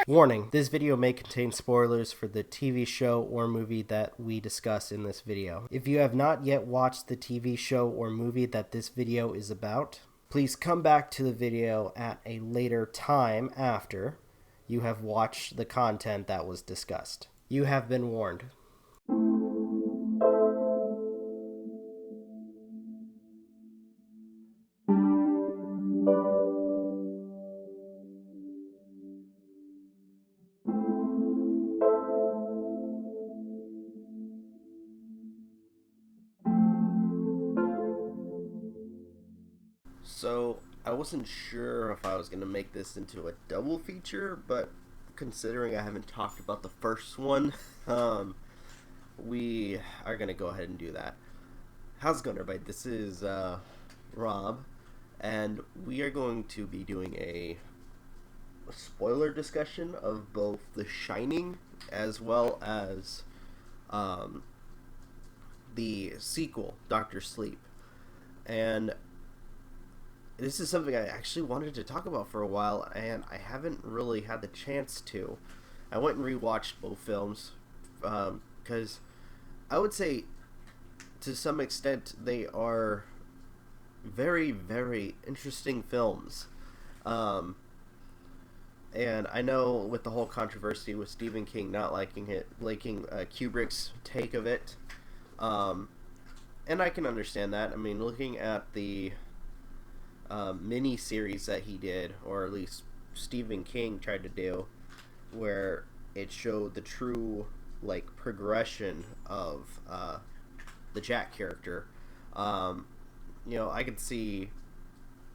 Warning, this video may contain spoilers for the TV show or movie that we discuss in this video. If you have not yet watched the TV show or movie that this video is about, please come back to the video at a later time after you have watched the content that was discussed. You have been warned. So, I wasn't sure if I was going to make this into a double feature, but considering I haven't talked about the first one, we are going to go ahead and do that. How's it going, everybody? This is Rob, and we are going to be doing a spoiler discussion of both The Shining as well as the sequel, Dr. Sleep. And this is something I actually wanted to talk about for a while, and I haven't really had the chance to. I went and rewatched both films, because I would say, to some extent, they are very, very interesting films. And I know with the whole controversy with Stephen King not liking Kubrick's take of it, and I can understand that. I mean, looking at the mini series that he did, or at least Stephen King tried to do, where it showed the true progression of the Jack character. I could see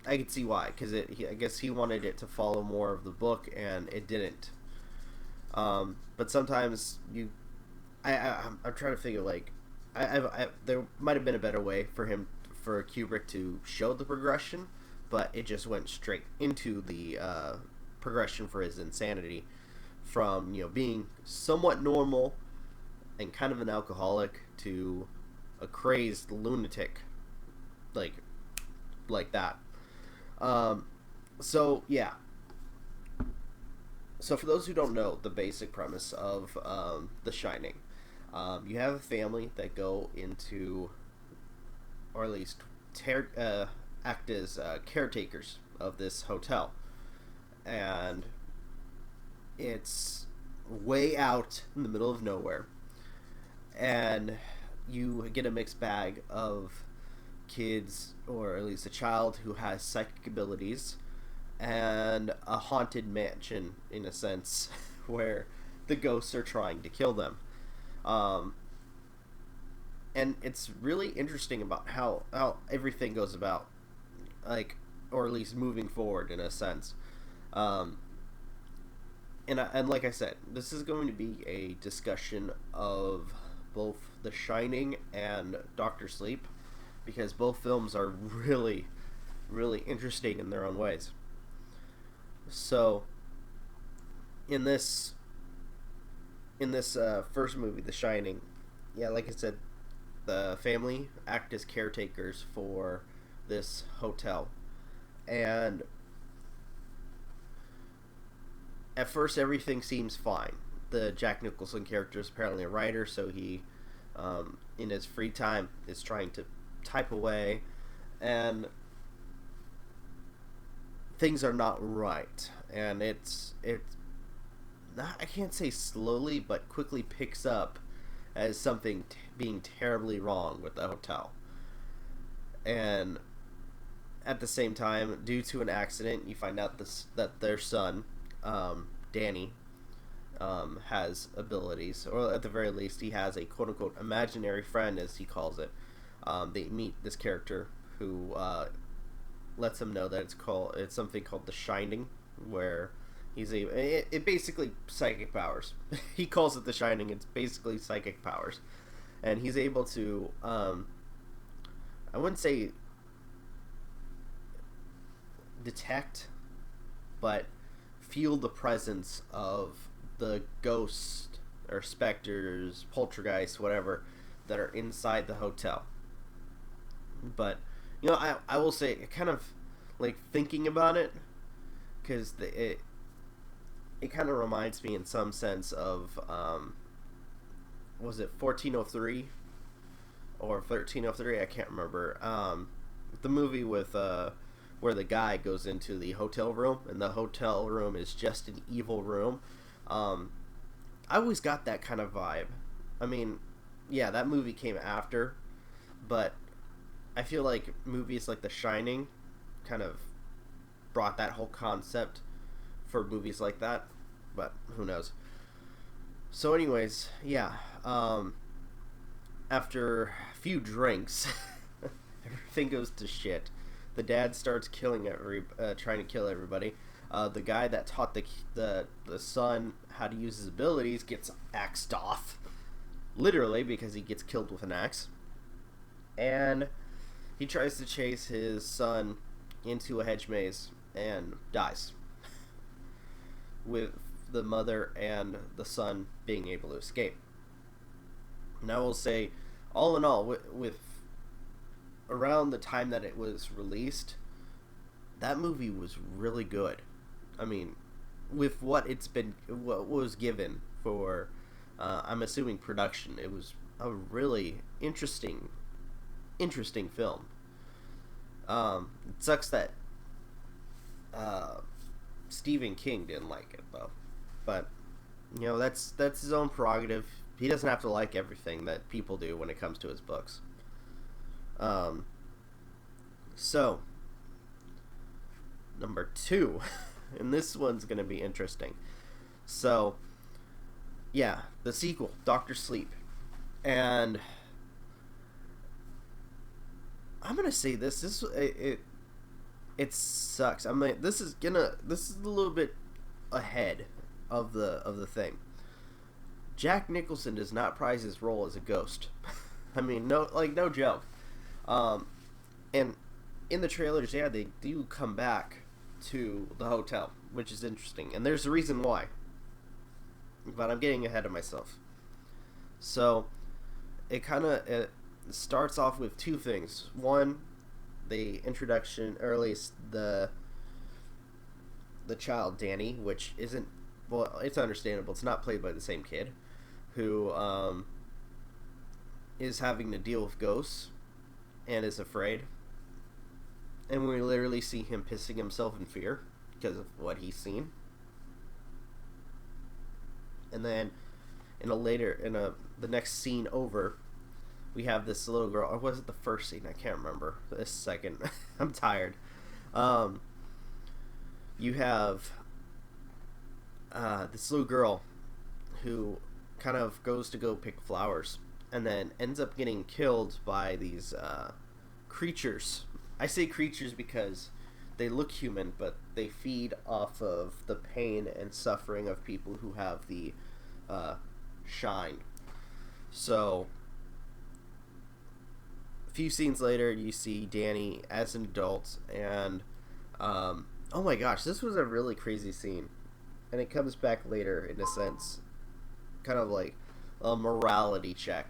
why, because I guess he wanted it to follow more of the book, and it didn't. But sometimes I'm trying to figure there might have been a better way for Kubrick to show the progression, but it just went straight into the progression for his insanity, from being somewhat normal and kind of an alcoholic to a crazed lunatic, like that. So yeah. So for those who don't know the basic premise of The Shining, you have a family that go into, or at least act as caretakers of this hotel, and it's way out in the middle of nowhere, and you get a mixed bag of kids, or at least a child who has psychic abilities, and a haunted mansion, in a sense, where the ghosts are trying to kill them. And it's really interesting about how everything goes about, or at least moving forward, in a sense. And like I said, this is going to be a discussion of both The Shining and Dr. Sleep, because both films are really, really interesting in their own ways. So, in this first movie, The Shining, yeah, like I said, the family act as caretakers for this hotel, and at first everything seems fine. The Jack Nicholson character is apparently a writer, so he, in his free time, is trying to type away, and things are not right, and it's not, I can't say slowly, but quickly picks up as something being terribly wrong with the hotel. And at the same time, due to an accident, you find out that their son, Danny, has abilities, or at the very least, he has a quote-unquote imaginary friend, as he calls it. They meet this character who lets him know that it's something called The Shining, where it basically psychic powers. He calls it The Shining. It's basically psychic powers, and he's able to I wouldn't say detect, but feel the presence of the ghosts or specters, poltergeists, whatever, that are inside the hotel. But I will say, kind of thinking about it, because it kind of reminds me in some sense of, was it 1403 or 1303? I can't remember. The movie with where the guy goes into the hotel room, and the hotel room is just an evil room. I always got that kind of vibe. I mean, yeah, that movie came after, but I feel like movies like The Shining kind of brought that whole concept for movies like that, but who knows. So anyways, yeah, after a few drinks, everything goes to shit. The dad starts trying to kill everybody. The guy that taught the son how to use his abilities gets axed off, literally, because he gets killed with an axe. And he tries to chase his son into a hedge maze and dies, with the mother and the son being able to escape. And I will say, all in all, with around the time that it was released, that movie was really good. I mean, with what was given for, I'm assuming, production, it was a really interesting film. It sucks that Stephen King didn't like it, though. But that's his own prerogative. He doesn't have to like everything that people do when it comes to his books. So number 2, and this one's gonna be interesting. So yeah, the sequel, Dr. Sleep, and I'm gonna say it sucks. I mean, this is a little bit ahead of the thing. Jack Nicholson does not prize his role as a ghost. I mean, no joke. And in the trailers, yeah, they do come back to the hotel, which is interesting, and there's a reason why. But I'm getting ahead of myself. So it starts off with two things. One, the introduction, or at least the child Danny, which isn't, well, it's understandable. It's not played by the same kid, who is having to deal with ghosts and is afraid. And we literally see him pissing himself in fear because of what he's seen. And then the next scene over, we have this little girl. Or was it the first scene? I can't remember. This second. I'm tired. You have this little girl who kind of goes to go pick flowers and then ends up getting killed by these creatures. I say creatures because they look human, but they feed off of the pain and suffering of people who have the shine. So a few scenes later, you see Danny as an adult, and oh my gosh, this was a really crazy scene, and it comes back later in a sense, kind of like a morality check.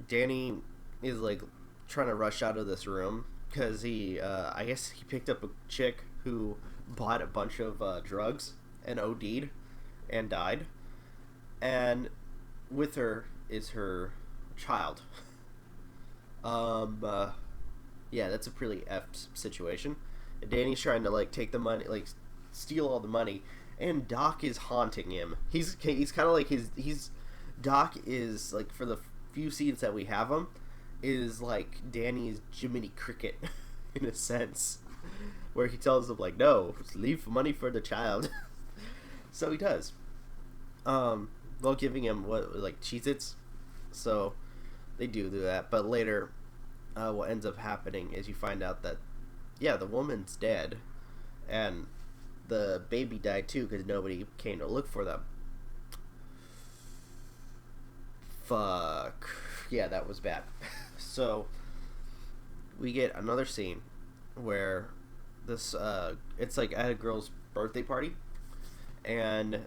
Danny is like trying to rush out of this room because I guess he picked up a chick who bought a bunch of drugs and OD'd and died, and with her is her child. Yeah, that's a pretty effed situation. And Danny's trying to like take the money, like steal all the money, and Doc is haunting him. He's kind of like Doc is like, for the few scenes that we have him, is like Danny's Jiminy Cricket in a sense, where he tells him like, no, leave money for the child. So he does, while giving him like Cheez-Its. So they do that, but later what ends up happening is you find out that, yeah, the woman's dead, and the baby died too because nobody came to look for them. Fuck. Yeah, that was bad. So we get another scene where this it's like at a girl's birthday party, and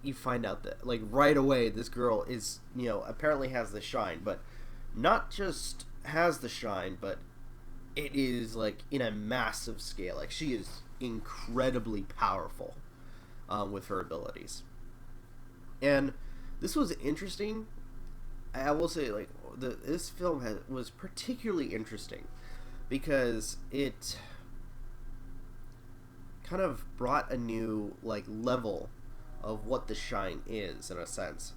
you find out that like right away this girl is, apparently has the shine, but not just has the shine, but it is like in a massive scale. Like she is incredibly powerful with her abilities. And this was interesting. I will say, like, this film was particularly interesting because it kind of brought a new, like, level of what the shine is, in a sense,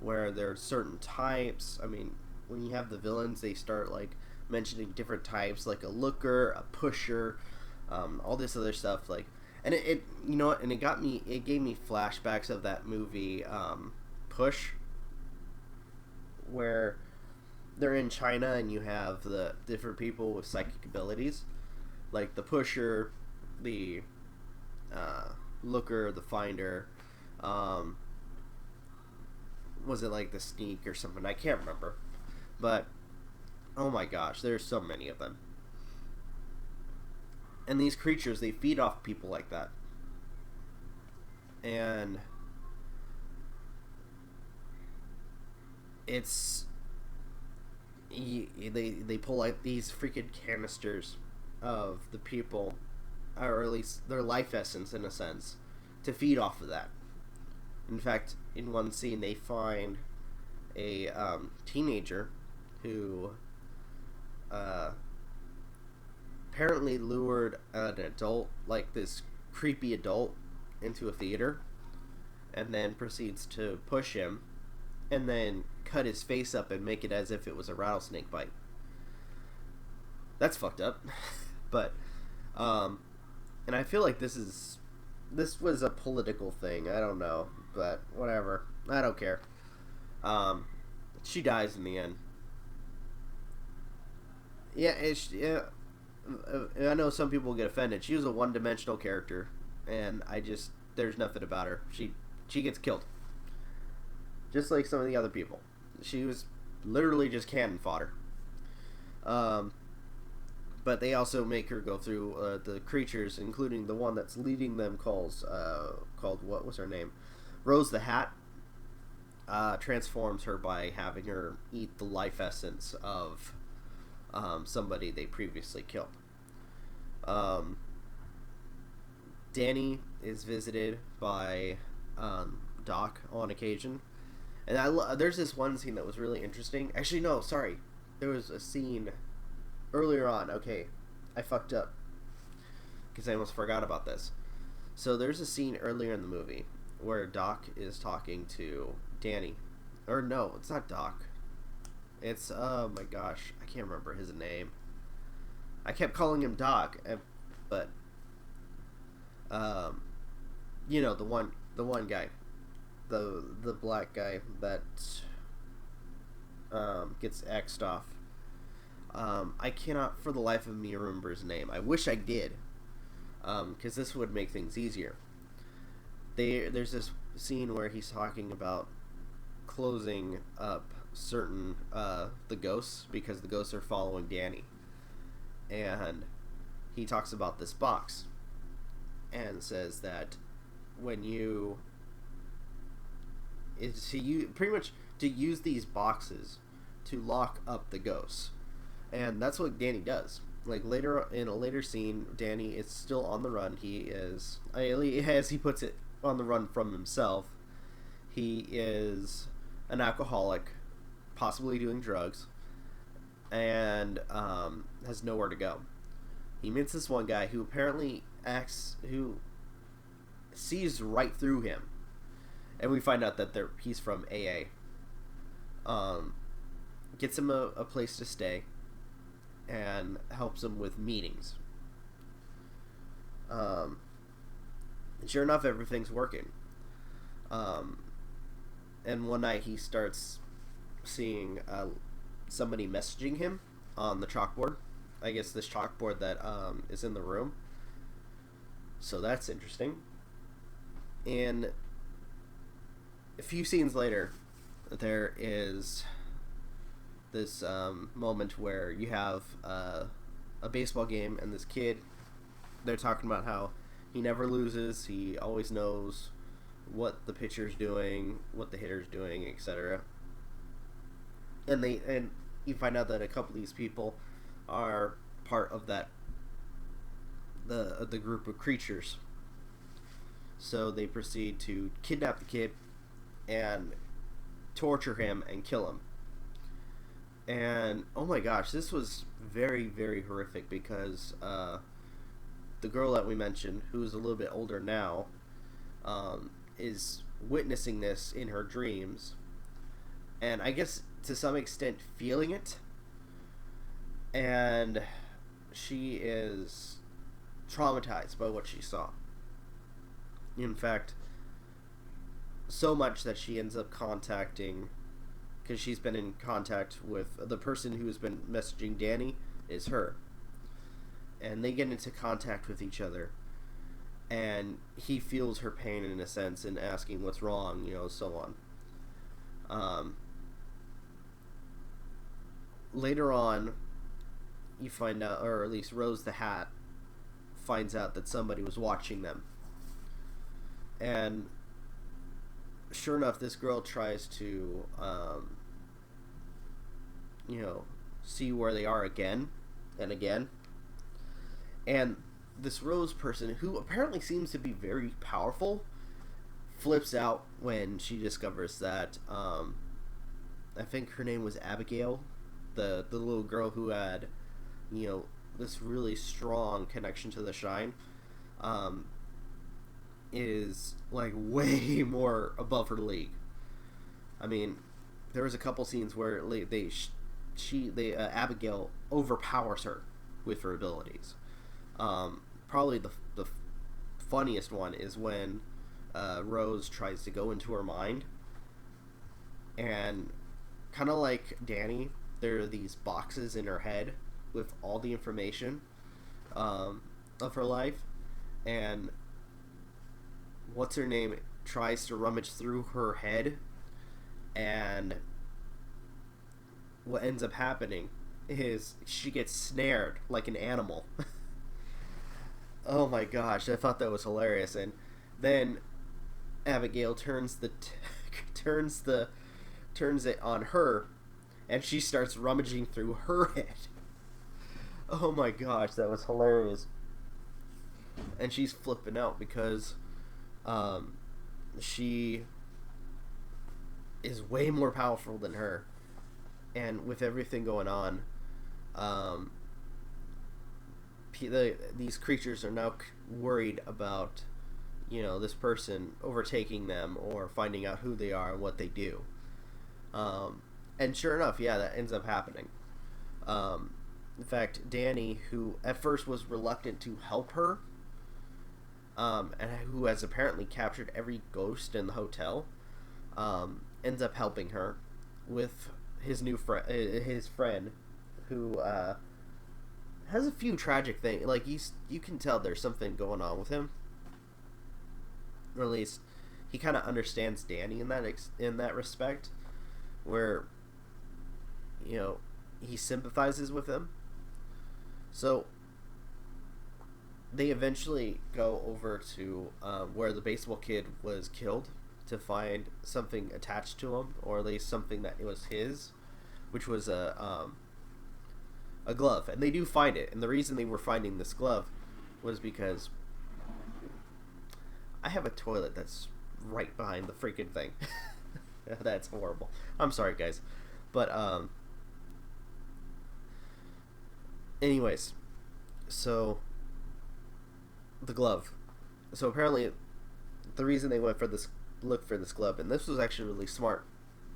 where there are certain types. I mean, when you have the villains, they start, like, mentioning different types, like a looker, a pusher, all this other stuff, like, and it you know what, and it gave me flashbacks of that movie, Push, where they're in China and you have the different people with psychic abilities, like the pusher, the looker, the finder, was it like the sneak or something? I can't remember, but oh my gosh, there's so many of them. And these creatures, they feed off people like that. And it's... They pull out these freaking canisters of the people, or at least their life essence, in a sense, to feed off of that. In fact, in one scene, they find a teenager who apparently lured an adult, like this creepy adult, into a theater, and then proceeds to push him, and then cut his face up and make it as if it was a rattlesnake bite. That's fucked up. But and I feel like this was a political thing. I don't know, but whatever. I don't care. She dies in the end. Yeah, I know some people get offended. She was a one-dimensional character, and there's nothing about her. She gets killed, just like some of the other people. She was literally just cannon fodder. But they also make her go through the creatures, including the one that's leading them, called what was her name? Rose the Hat. Transforms her by having her eat the life essence of somebody they previously killed. Danny is visited by Doc on occasion, and there's this one scene that was really interesting. Actually, no, sorry, there was a scene earlier on. Okay, I fucked up because I almost forgot about this. So there's a scene earlier in the movie where Doc is talking to Danny, or no, it's not Doc. It's, oh my gosh, I can't remember his name. I kept calling him Doc, but you know, the one guy, the black guy that gets X'd off. I cannot for the life of me remember his name. I wish I did, because this would make things easier. There's this scene where he's talking about closing up certain the ghosts, because the ghosts are following Danny, and he talks about this box and says that when you pretty much to use these boxes to lock up the ghosts, and that's what Danny does. Like later in a later scene, Danny is still on the run. He is, as he puts it, on the run from himself. He is an alcoholic, possibly doing drugs, and has nowhere to go. He meets this one guy who apparently who sees right through him, and we find out that he's from AA. Gets him a place to stay, and helps him with meetings. And sure enough, everything's working. And one night he starts seeing somebody messaging him on the chalkboard. I guess this chalkboard that is in the room. So that's interesting. And a few scenes later, there is this moment where you have a baseball game, and this kid, they're talking about how he never loses, he always knows what the pitcher's doing, what the hitter's doing, etc. And you find out that a couple of these people are part of that the group of creatures. So they proceed to kidnap the kid and torture him and kill him. And oh my gosh, this was very, very horrific because the girl that we mentioned, who's a little bit older now, is witnessing this in her dreams, and I guess to some extent feeling it, and she is traumatized by what she saw. In fact, so much that she ends up contacting, because she's been in contact with the person who's been messaging Danny is her, and they get into contact with each other, and he feels her pain in a sense and asking what's wrong, so on. Later on, you find out, or at least Rose the Hat finds out that somebody was watching them, and sure enough, this girl tries to see where they are again and again, and this Rose person, who apparently seems to be very powerful, flips out when she discovers that I think her name was Abigail, the little girl who had this really strong connection to the Shine, is like way more above her league. I mean, there was a couple scenes where Abigail overpowers her with her abilities. Probably the funniest one is when Rose tries to go into her mind, and kind of like Danny, there are these boxes in her head with all the information of her life, and what's her name tries to rummage through her head, and what ends up happening is she gets snared like an animal. Oh my gosh, I thought that was hilarious. And then Abigail turns it on her, and she starts rummaging through her head. Oh my gosh, that was hilarious. And she's flipping out because she is way more powerful than her, and with everything going on, these creatures are now worried about this person overtaking them or finding out who they are and what they do, and sure enough, that ends up happening. In fact, Danny, who at first was reluctant to help her, and who has apparently captured every ghost in the hotel, ends up helping her with his new friend, who has a few tragic things. Like, you can tell there's something going on with him. Or at least he kind of understands Danny in that respect, where he sympathizes with him. So they eventually go over to where the baseball kid was killed to find something attached to him, or at least something that it was his, which was a glove. And they do find it, and the reason they were finding this glove was because I have a toilet that's right behind the freaking thing. That's horrible. I'm sorry, guys. But anyways, so the glove. So apparently the reason they went for this glove, and this was actually really smart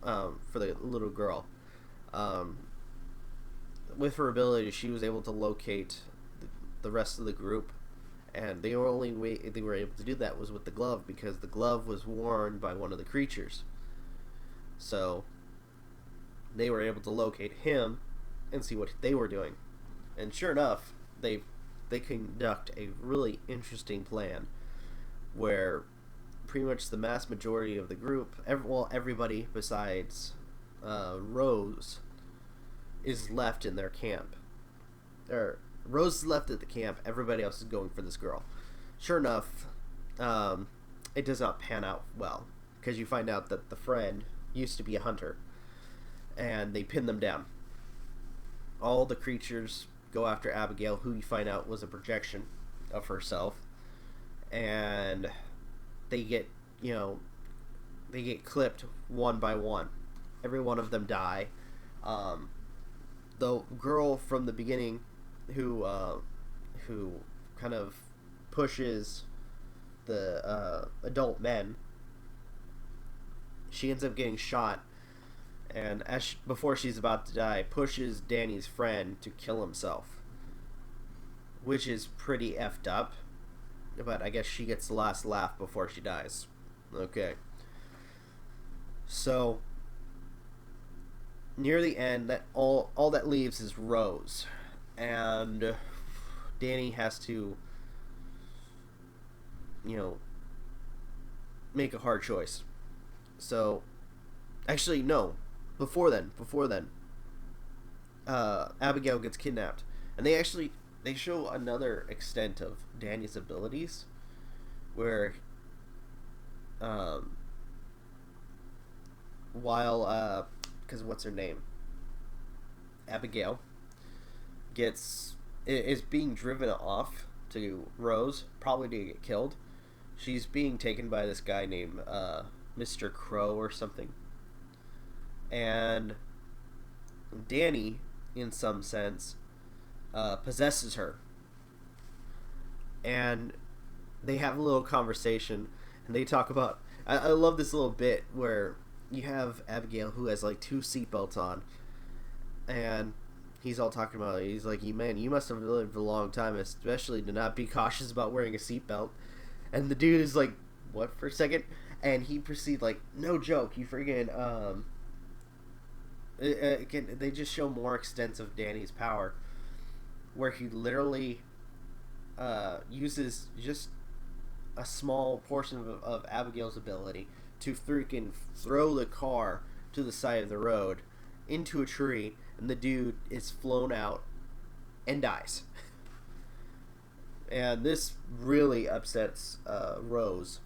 for the little girl, with her ability, she was able to locate the rest of the group, and the only way they were able to do that was with the glove, because the glove was worn by one of the creatures. So they were able to locate him and see what they were doing, and sure enough, they conduct a really interesting plan where pretty much the mass majority of the group, everybody besides Rose, is left in their camp. Rose is left at the camp. Everybody else is going for this girl. Sure enough, it does not pan out well, because you find out that the friend used to be a hunter, and they pin them down. All the creatures go after Abigail, who you find out was a projection, of herself, and they get, they get clipped one by one. Every one of them die. The girl from the beginning who kind of pushes the adult men, she ends up getting shot, and before she's about to die, pushes Danny's friend to kill himself, which is pretty effed up, but I guess she gets the last laugh before she dies. Okay. So near the end, that all that leaves is Rose, and Danny has to, make a hard choice. So, actually, no. Before then, Abigail gets kidnapped, and they show another extent of Danny's abilities, where, because what's her name? Abigail is being driven off to Rose, probably to get killed. She's being taken by this guy named Mr. Crow or something. And Danny, in some sense, possesses her. And they have a little conversation, and they talk about... I love this little bit where you have Abigail, who has like 2 seatbelts on, and he's all talking about it. He's like, man, you must have lived a long time, especially to not be cautious about wearing a seatbelt. And the dude is like, what, for a second? And he proceeds like, no joke, you friggin', again, they just show more extents of Danny's power, where he literally uses just a small portion of Abigail's ability to freaking throw the car to the side of the road into a tree, and the dude is flown out and dies. And this really upsets Rose.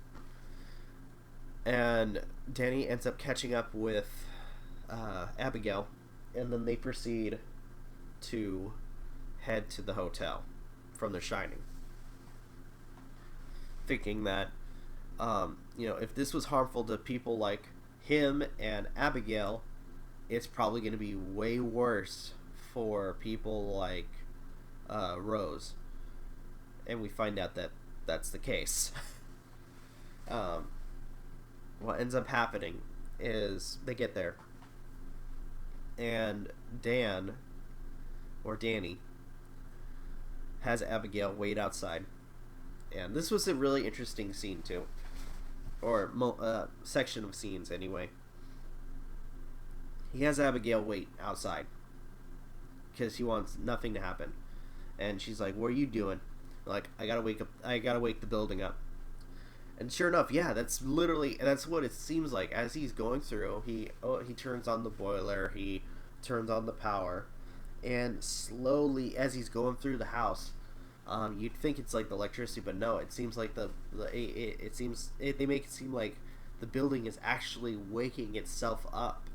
And Danny ends up catching up with Abigail, and then they proceed to head to the hotel from The Shining, thinking that if this was harmful to people like him and Abigail, it's probably going to be way worse for people like Rose. And we find out that that's the case. What ends up happening is they get there, and Danny has Abigail wait outside. And this was a really interesting scene too, or section of scenes anyway. He has Abigail wait outside because he wants nothing to happen, and she's like, "What are you doing?" Like, I gotta wake the building up. And sure enough, yeah, that's what it seems like. As he's going through, he turns on the boiler, he turns on the power, and slowly, as he's going through the house, you'd think it's like the electricity, but no, it seems like they make it seem like the building is actually waking itself up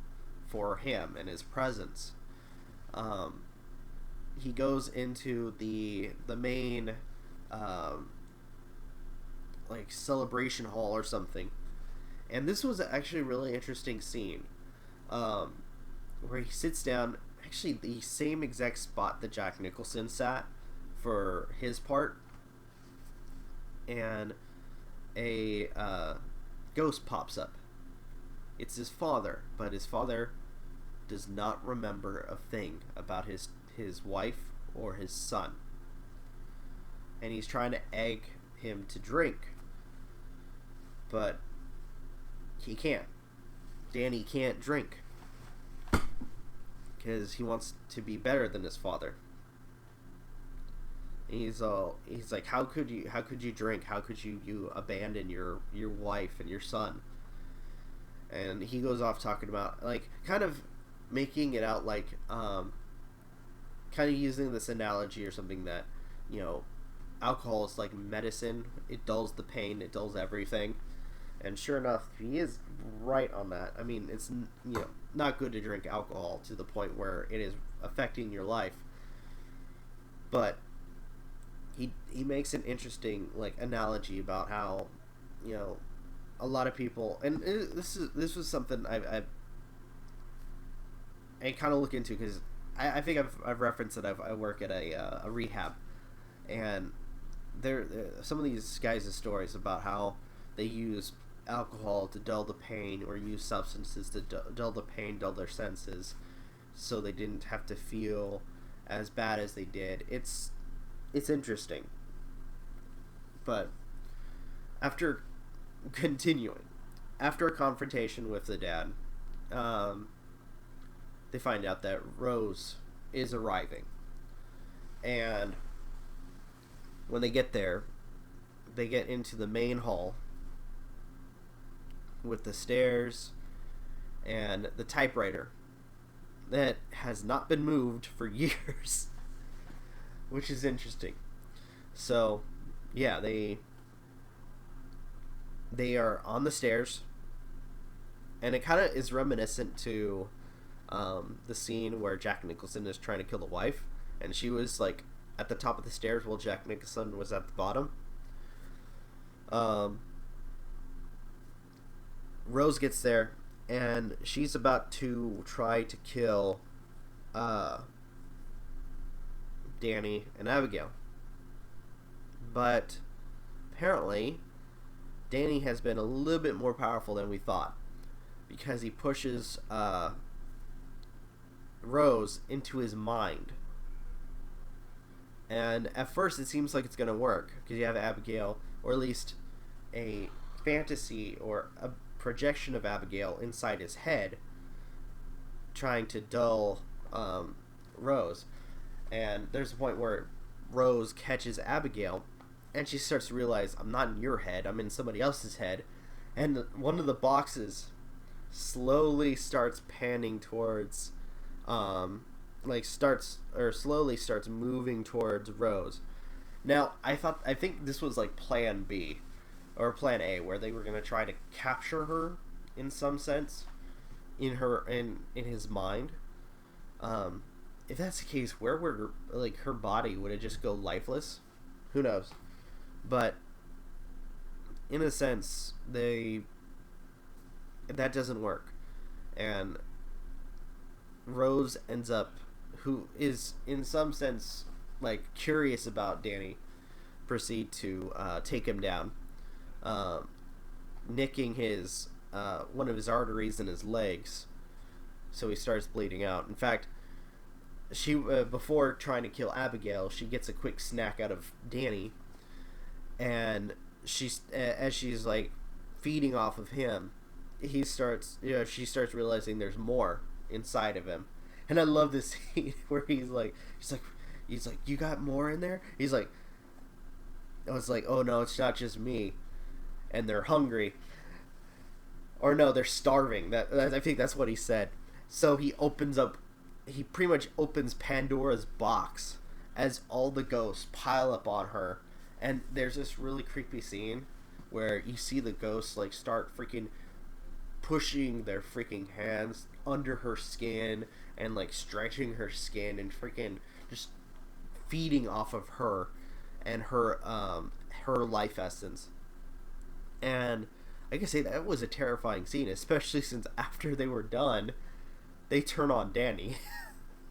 for him and his presence. He goes into the main like celebration hall or something, and this was actually a really interesting scene, where he sits down, actually the same exact spot that Jack Nicholson sat for his part, and a ghost pops up. It's his father, but his father does not remember a thing about his wife or his son, and he's trying to egg him to drink, but he can't. Danny can't drink because he wants to be better than his father. And he's like, how could you drink? How could you abandon your wife and your son? And he goes off talking about, like, kind of making it out like, kind of using this analogy or something that, alcohol is like medicine. It dulls the pain, it dulls everything. And sure enough, he is right on that. I mean, it's not good to drink alcohol to the point where it is affecting your life, but he makes an interesting like analogy about how, you know, a lot of people, and this was something I kind of look into, because I think I've referenced that I work at a rehab, and there some of these guys' stories about how they use alcohol to dull the pain, or use substances to dull the pain, dull their senses, so they didn't have to feel as bad as they did. It's interesting. But after after a confrontation with the dad, they find out that Rose is arriving. And when they get there, they get into the main hall with the stairs and the typewriter that has not been moved for years, which is interesting. So, yeah, they are on the stairs, and it kind of is reminiscent to the scene where Jack Nicholson is trying to kill the wife, and she was like at the top of the stairs while Jack Nicholson was at the bottom. Rose gets there, and she's about to try to kill Danny and Abigail. But apparently, Danny has been a little bit more powerful than we thought, because he pushes Rose into his mind. And at first it seems like it's going to work, because you have Abigail, or at least a fantasy or a projection of Abigail inside his head, trying to dull Rose. And there's a point where Rose catches Abigail, and she starts to realize, I'm not in your head, I'm in somebody else's head. And one of the boxes slowly starts panning towards slowly starts moving towards Rose. Now, I think this was like plan B or plan A, where they were going to try to capture her in some sense in his mind. If that's the case, where would her body, would it just go lifeless? Who knows? But in a sense, that doesn't work. And Rose ends up, who is in some sense like curious about Danny, proceed to take him down, nicking his one of his arteries in his legs, so he starts bleeding out. In fact, she before trying to kill Abigail, she gets a quick snack out of Danny, and as she's like feeding off of him, she starts realizing there's more inside of him. And I love this scene where he's like, you got more in there? He's like, I was like, oh no, it's not just me. And they're hungry. Or no, they're starving. I think that's what he said. So he pretty much opens Pandora's box as all the ghosts pile up on her. And there's this really creepy scene where you see the ghosts like start freaking pushing their freaking hands under her skin and like stretching her skin and freaking just feeding off of her and her life essence. And I can say that was a terrifying scene, especially since after they were done, they turn on Danny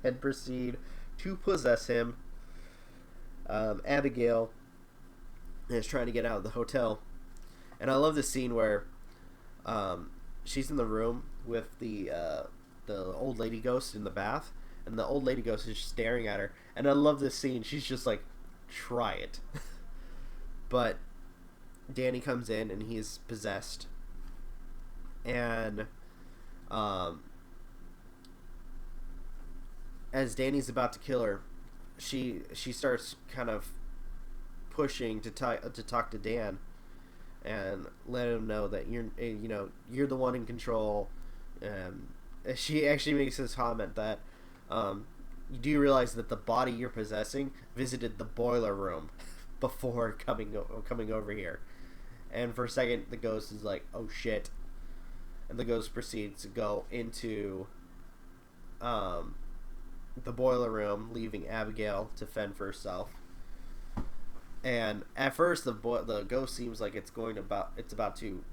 and proceed to possess him. Abigail is trying to get out of the hotel, and I love this scene where she's in the room with the old lady ghost in the bath, and the old lady ghost is staring at her. And I love this scene. She's just like, try it. But Danny comes in and he's possessed, and as Danny's about to kill her, she starts kind of pushing to talk to Dan and let him know that you're the one in control. She actually makes this comment that you do realize that the body you're possessing visited the boiler room before coming over here. And for a second, the ghost is like, oh shit. And the ghost proceeds to go into the boiler room, leaving Abigail to fend for herself. And at first, the ghost seems like it's about to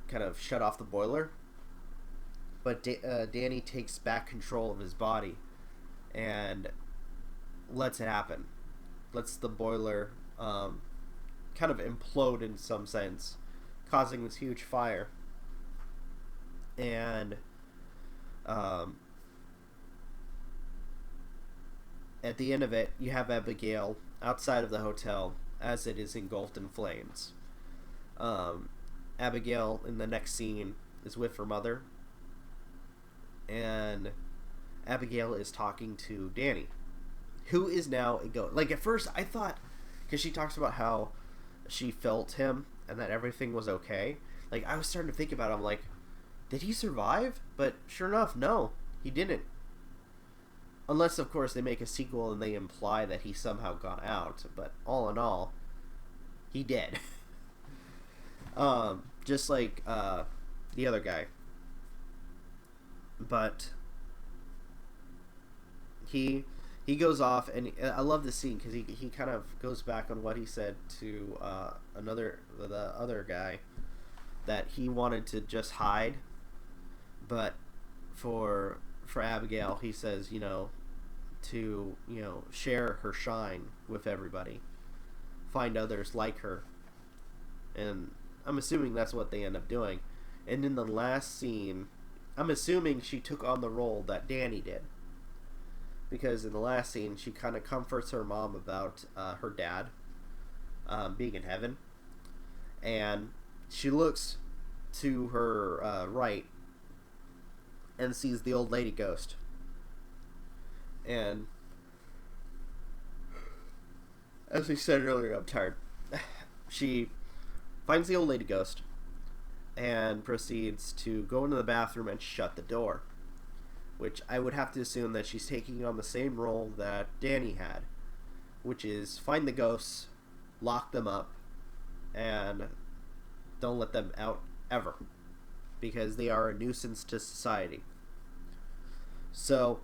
kind of shut off the boiler, but Danny takes back control of his body and lets it happen. Lets the boiler kind of implode in some sense, causing this huge fire. And at the end of it, you have Abigail outside of the hotel as it is engulfed in flames. Abigail, in the next scene, is with her mother, and Abigail is talking to Danny, who is now a ghost. Like, at first, I thought, because she talks about how she felt him and that everything was okay, like, I was starting to think about it. I'm like, did he survive? But sure enough, no, he didn't. Unless, of course, they make a sequel and they imply that he somehow got out. But all in all, he did. Just like the other guy. But he goes off, and I love this scene because he kind of goes back on what he said to the other guy, that he wanted to just hide, but for Abigail, he says, to share her shine with everybody, find others like her, and I'm assuming that's what they end up doing. And in the last scene, I'm assuming she took on the role that Danny did, because in the last scene she kind of comforts her mom about her dad being in heaven, and she looks to her right and sees the old lady ghost. And as we said earlier, I'm tired. She finds the old lady ghost and proceeds to go into the bathroom and shut the door, which I would have to assume that she's taking on the same role that Danny had, which is find the ghosts, lock them up, and don't let them out ever, because they are a nuisance to society. So,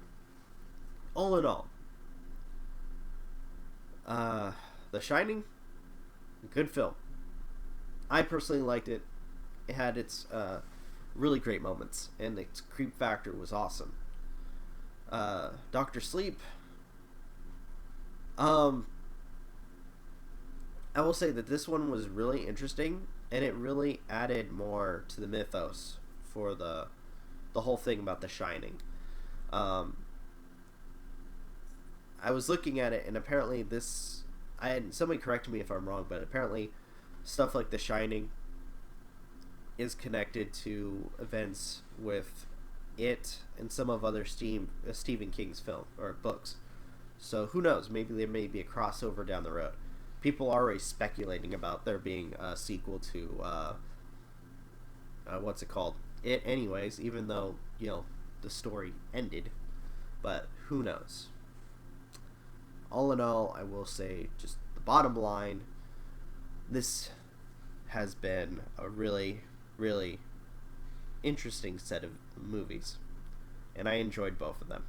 all in all, The Shining, good film. I personally liked it. It had its really great moments, and its creep factor was awesome. Dr. Sleep, I will say that this one was really interesting, and it really added more to the mythos for the whole thing about The Shining. I was looking at it, and apparently somebody correct me if I'm wrong, but apparently stuff like The Shining is connected to events with it and some of other Stephen King's film or books. So who knows? Maybe there may be a crossover down the road. People are already speculating about there being a sequel to what's it called? It, anyways. Even though the story ended, but who knows? All in all, I will say, just the bottom line, this has been a really, really interesting set of movies, and I enjoyed both of them.